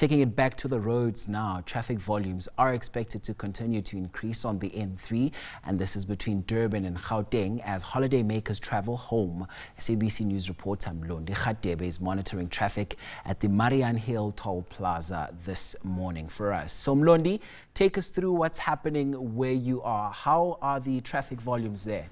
Taking it back to the roads now, traffic volumes are expected to continue to increase on the N3, and this is between Durban and Gauteng as holidaymakers travel home. SABC News reporter Mlondi Radebe is monitoring traffic at the Mariannhill Toll Plaza this morning for us. So Mlondi, take us through what's happening where you are. How are the traffic volumes there?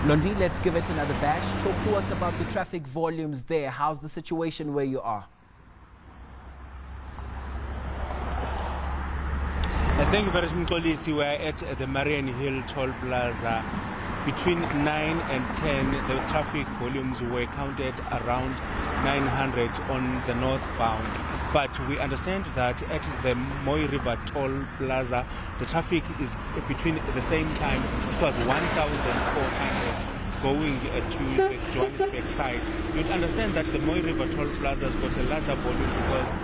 Mlondi, let's give it another bash. Talk to us about the traffic volumes there. How's the situation where you are? Thank you very much, Mkolisi. We are at the Mariannhill Toll Plaza. Between 9 and 10, the traffic volumes were counted around 900 on the northbound. But we understand that at the Mlondi Radebe Toll Plaza, the traffic is between the same time. It was 1,400 going to the Johannesburg side. You'd understand that the Mlondi Radebe Toll Plaza has got a larger volume because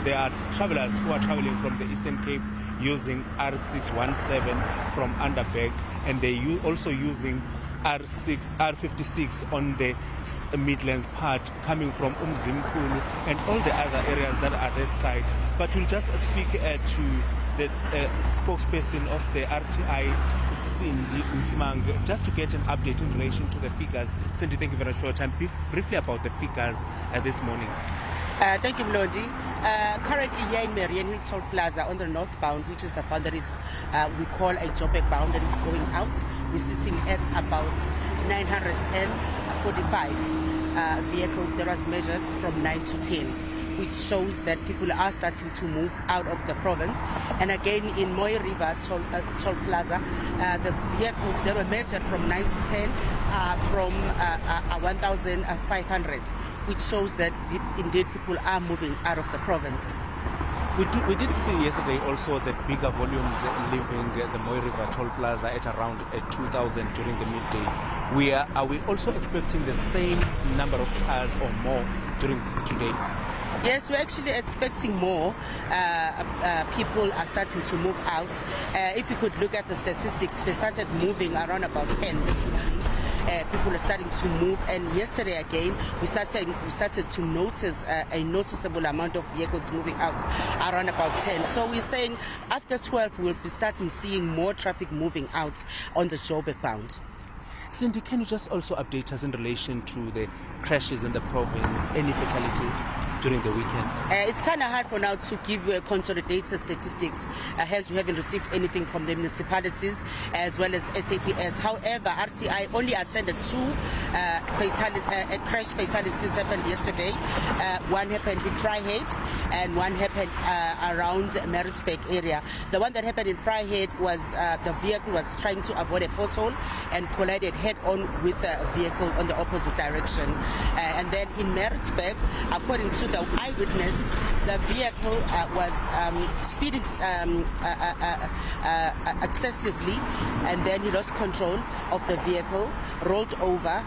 there are travelers who are traveling from the Eastern Cape using R617 from Underberg, and they also using R56 on the Midlands part coming from Umzimkhulu and all the other areas that are that side. But we'll just speak to the spokesperson of the RTI, Cindy Msimang, just to get an update in relation to the figures. Cindy, thank you very much for your time. Briefly about the figures this morning. Thank you, Mlondi. Currently here in Mariannhill Toll Plaza on the northbound, which is the boundaries we call a Joburg bound that is going out, we're sitting at about 945 vehicles that was measured from 9 to 10, which shows that people are starting to move out of the province. And again, in Mlondi Radebe Toll Plaza, the vehicles that were measured from 9 to 10 are from 1,500, which shows that indeed people are moving out of the province. We did see yesterday also that bigger volumes leaving the Mlondi Radebe Toll Plaza at around 2,000 during the midday. Are we also expecting the same number of cars or more during today? Yes, we're actually expecting more. People are starting to move out. If you could look at the statistics, they started moving around about 10 this morning. People are starting to move, and yesterday again we started to notice a noticeable amount of vehicles moving out around about 10. So we're saying after 12 we'll be starting seeing more traffic moving out on the Joburg bound. Cindy, can you just also update us in relation to the crashes in the province? Any fatalities during the weekend? It's kind of hard for now to give you consolidated statistics. Hence, we haven't received anything from the municipalities as well as SABC. However, RTI only attended two crash fatalities happened yesterday. One happened in Vryheid and one happened around Maritzburg area. The one that happened in Vryheid was the vehicle was trying to avoid a pothole and collided head-on with a vehicle on the opposite direction. And then in Maritzburg, according to the eyewitness, the vehicle was speeding excessively, and then he lost control of the vehicle, rolled over,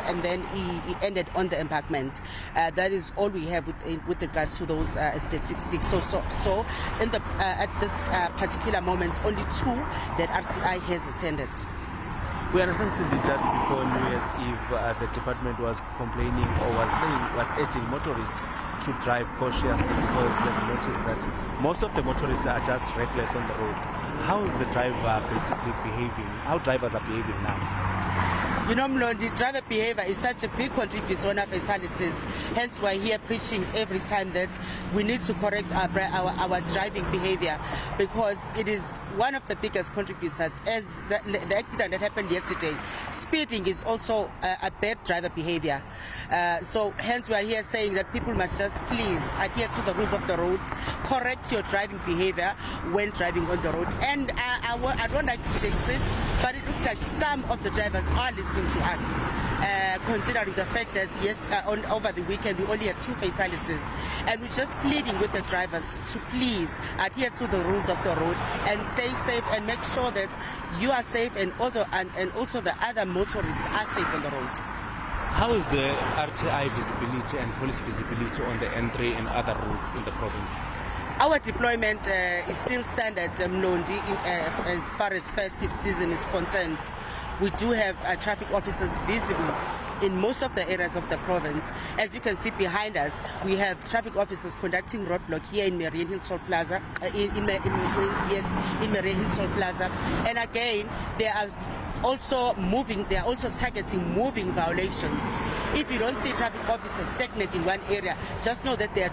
and then he ended on the embankment. That is all we have with regards to those statistics. So in the at this particular moment, only two that RTI has attended. We understand, Cindy, just before New Year's Eve, the department was complaining or was urging motorists to drive cautiously because they've noticed that most of the motorists are just reckless on the road. How is the driver basically behaving? How drivers are behaving now? You know, Mlondi, driver behavior is such a big contributor on our fatalities. Hence, we're here preaching every time that we need to correct our driving behavior, because it is one of the biggest contributors. As the accident that happened yesterday, speeding is also a bad driver behavior. So hence, we're here saying that people must just please adhere to the rules of the road, correct your driving behavior when driving on the road. And I don't like to jinx it, but it looks like some of the drivers are listening to us, considering the fact that over the weekend we only had two fatalities, and we're just pleading with the drivers to please adhere to the rules of the road and stay safe and make sure that you are safe and also the other motorists are safe on the road. How is the RTI visibility and police visibility on the N3 and other routes in the province? Our deployment is still standard, Mlondi, as far as festive season is concerned. We do have traffic officers visible in most of the areas of the province. As you can see behind us, we have traffic officers conducting roadblock here in Mariannhill Toll Plaza, in Mariannhill Toll Plaza. And again, they are also targeting moving violations. If you don't see traffic officers stagnant in one area, just know that they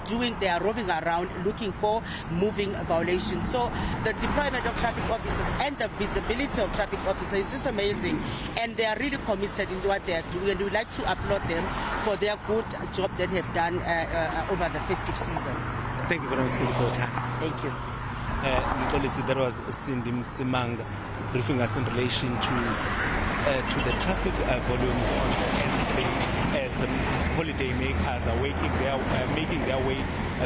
are roving around looking for moving violations. So the deployment of traffic officers and the visibility of traffic officers is just amazing. And they are really committed in what they are doing, and we would like to applaud them for their good job that they have done over the festive season. Thank you very much, Cindy, for your time. Thank you. That was Cindy Msimang briefing us in relation to the traffic volumes on the N3 as the holiday makers are making their way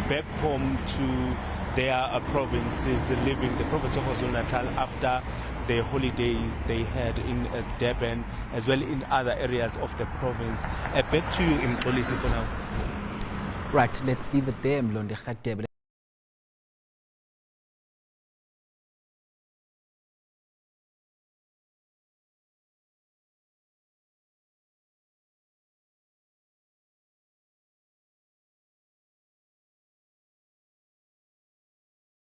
back home to their provinces, leaving the province of KwaZulu-Natal after the holidays they had in Durban as well in other areas of the province. Back to you, Mlondi, for now. Right, let's leave it there, Mlondi Radebe.